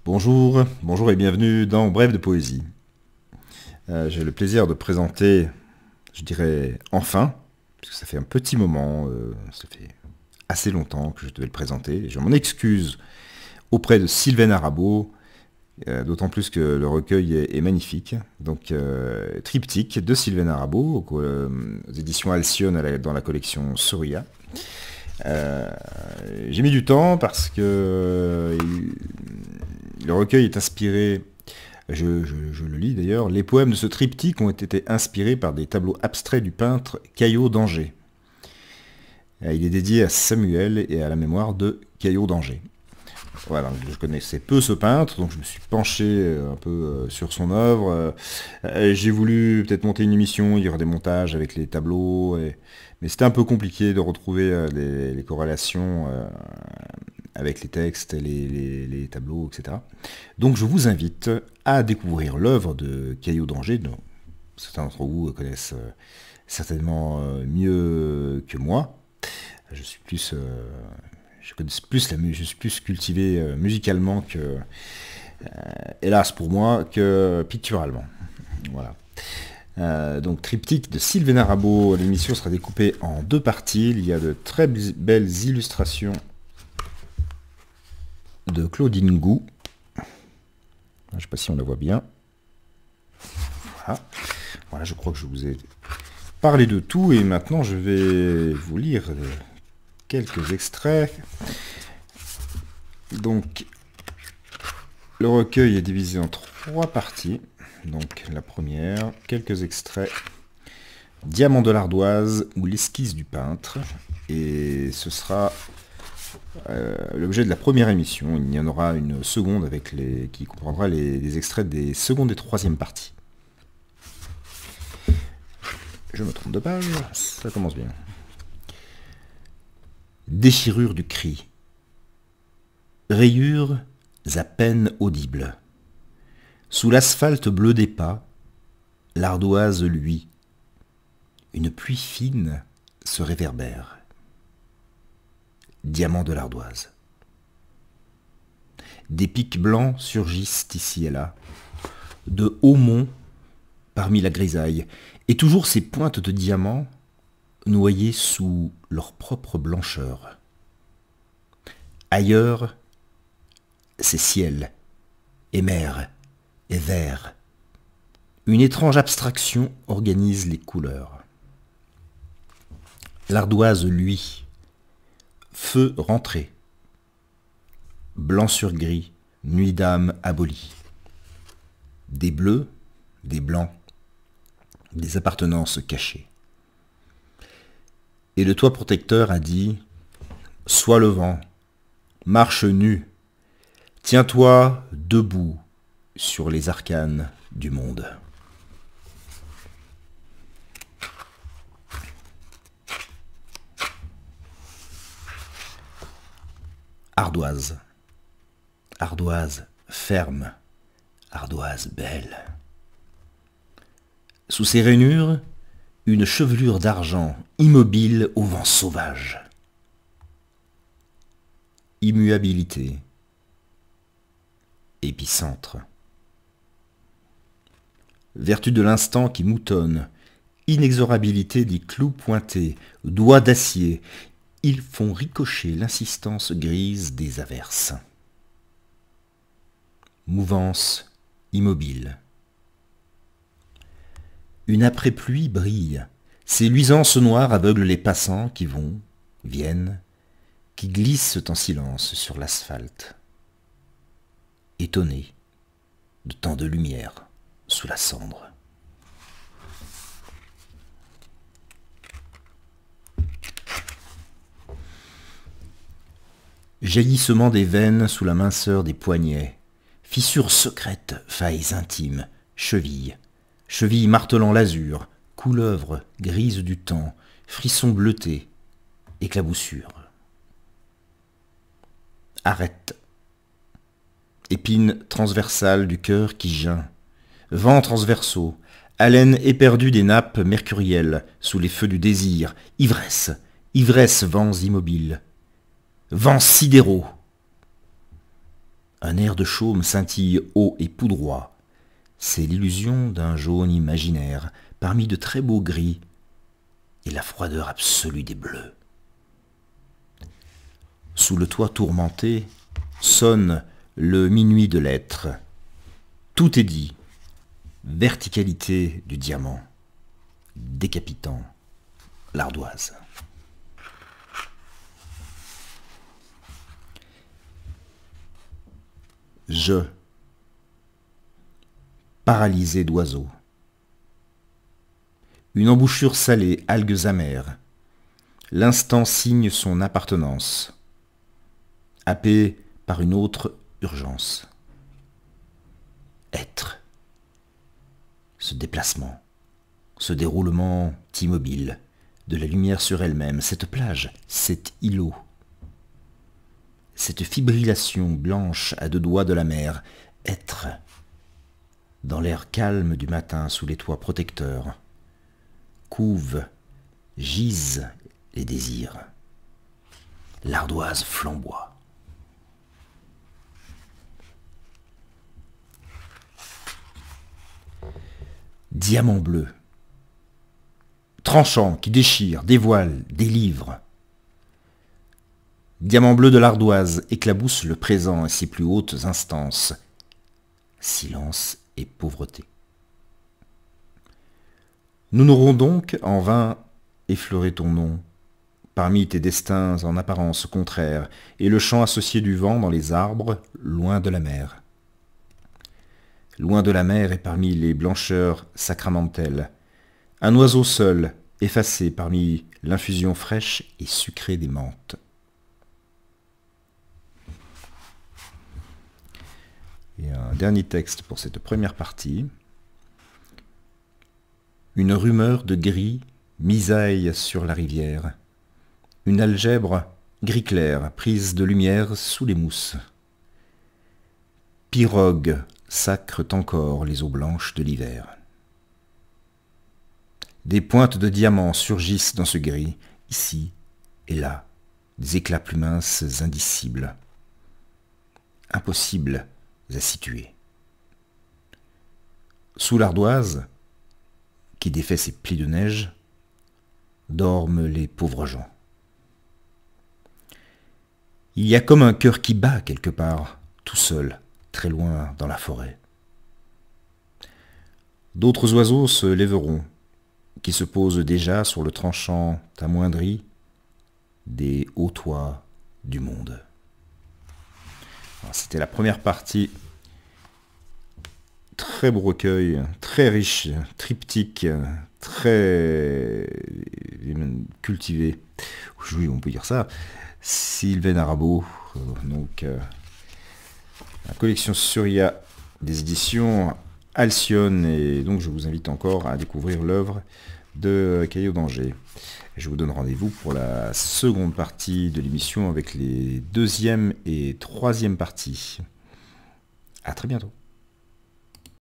Bonjour, bonjour et bienvenue dans Brève de Poésie. J'ai le plaisir de présenter, je dirais enfin, parce que ça fait un petit moment, ça fait assez longtemps que je devais le présenter. Je m'en excuse auprès de Sylvain Arabeau, d'autant plus que le recueil est magnifique. Donc, Triptyque de Sylvain Arabeau, aux éditions Alcyone dans la collection Soria. J'ai mis du temps parce que le recueil est inspiré, je le lis d'ailleurs, les poèmes de ce triptyque ont été inspirés par des tableaux abstraits du peintre Caillot d'Angers. Il est dédié à Samuel et à la mémoire de Caillot d'Angers. Voilà, je connaissais peu ce peintre, donc je me suis penché un peu sur son œuvre. J'ai voulu peut-être monter une émission, il y aura des montages avec les tableaux, mais c'était un peu compliqué de retrouver les corrélations avec les textes, les tableaux, etc. Donc je vous invite à découvrir l'œuvre de Caillot d'Angers. Certains d'entre vous connaissent certainement mieux que moi. Je suis plus... je connais plus je suis plus cultivé musicalement que, hélas pour moi, que picturalement. Voilà. Donc triptyque de Sylvain Arabeau, l'émission sera découpée en deux parties. Il y a de très belles illustrations de Claudine Gou. Je ne sais pas si on la voit bien. Voilà. Voilà, je crois que je vous ai parlé de tout et maintenant je vais vous lire quelques extraits. Donc, le recueil est divisé en trois parties. Donc, la première, quelques extraits. Diamant de l'ardoise ou l'esquisse du peintre. Et ce sera l'objet de la première émission. Il y en aura une seconde qui comprendra les extraits des secondes et troisième parties. Je me trompe de page, ça commence bien. Déchirure du cri. Rayures à peine audibles. Sous l'asphalte bleu des pas, l'ardoise luit. Une pluie fine se réverbère. Diamant de l'ardoise. Des pics blancs surgissent ici et là, de hauts monts parmi la grisaille, et toujours ces pointes de diamants noyées sous leur propre blancheur. Ailleurs, c'est ciel, et mer, et vert. Une étrange abstraction organise les couleurs. L'ardoise luit, feu rentré, blanc sur gris, nuit d'âme abolie. Des bleus, des blancs, des appartenances cachées. Et le toit protecteur a dit « Sois le vent, marche nu, tiens-toi debout sur les arcanes du monde. » Ardoise. Ardoise ferme, ardoise belle. Sous ses rainures, une chevelure d'argent immobile au vent sauvage. Immuabilité. Épicentre. Vertu de l'instant qui moutonne, inexorabilité des clous pointés, doigts d'acier, ils font ricocher l'insistance grise des averses. Mouvance immobile. Une après-pluie brille, ces luisances noires aveuglent les passants qui vont, viennent, qui glissent en silence sur l'asphalte. Étonnés de tant de lumière sous la cendre. Jaillissement des veines sous la minceur des poignets, fissures secrètes, failles intimes, chevilles martelant l'azur, couleuvre grise du temps, frissons bleutés, éclaboussures. Arrête. Épines transversales du cœur qui geint, vents transversaux, haleine éperdue des nappes mercurielles sous les feux du désir, ivresse, ivresse vents immobiles, vents sidéraux. Un air de chaume scintille haut et poudroie. C'est l'illusion d'un jaune imaginaire parmi de très beaux gris et la froideur absolue des bleus. Sous le toit tourmenté sonne le minuit de l'être. Tout est dit. Verticalité du diamant, décapitant l'ardoise. Je, paralysé d'oiseaux. Une embouchure salée, algues amères. L'instant signe son appartenance, happé par une autre urgence. Être. Ce déplacement, ce déroulement immobile, de la lumière sur elle-même, cette plage, cet îlot, cette fibrillation blanche à deux doigts de la mer, être, dans l'air calme du matin sous les toits protecteurs, couvent, gisent les désirs. L'ardoise flamboie. Diamant bleu, tranchant qui déchire, dévoile, délivre. Diamant bleu de l'ardoise éclabousse le présent et ses plus hautes instances. Silence et pauvreté. Nous n'aurons donc en vain effleuré ton nom, parmi tes destins en apparence contraires, et le chant associé du vent dans les arbres, loin de la mer. Loin de la mer et parmi les blancheurs sacramentelles, un oiseau seul, effacé parmi l'infusion fraîche et sucrée des menthes. Et un dernier texte pour cette première partie. Une rumeur de gris misaille sur la rivière. Une algèbre gris clair, prise de lumière sous les mousses. Pirogues sacrent encore les eaux blanches de l'hiver. Des pointes de diamants surgissent dans ce gris, ici et là, des éclats plus minces indicibles, impossibles à situer. Sous l'ardoise, qui défait ses plis de neige, dorment les pauvres gens. Il y a comme un cœur qui bat quelque part, tout seul, très loin dans la forêt. D'autres oiseaux se lèveront, qui se posent déjà sur le tranchant amoindri des hauts toits du monde. C'était la première partie. Très beau recueil, très riche, triptyque, très cultivé. Oui, on peut dire ça. Sylvain Arabeau, la collection Surya des éditions Alcyone, et donc je vous invite encore à découvrir l'œuvre de Caillot d'Angers. Je vous donne rendez-vous pour la seconde partie de l'émission avec les deuxième et troisième parties. À très bientôt.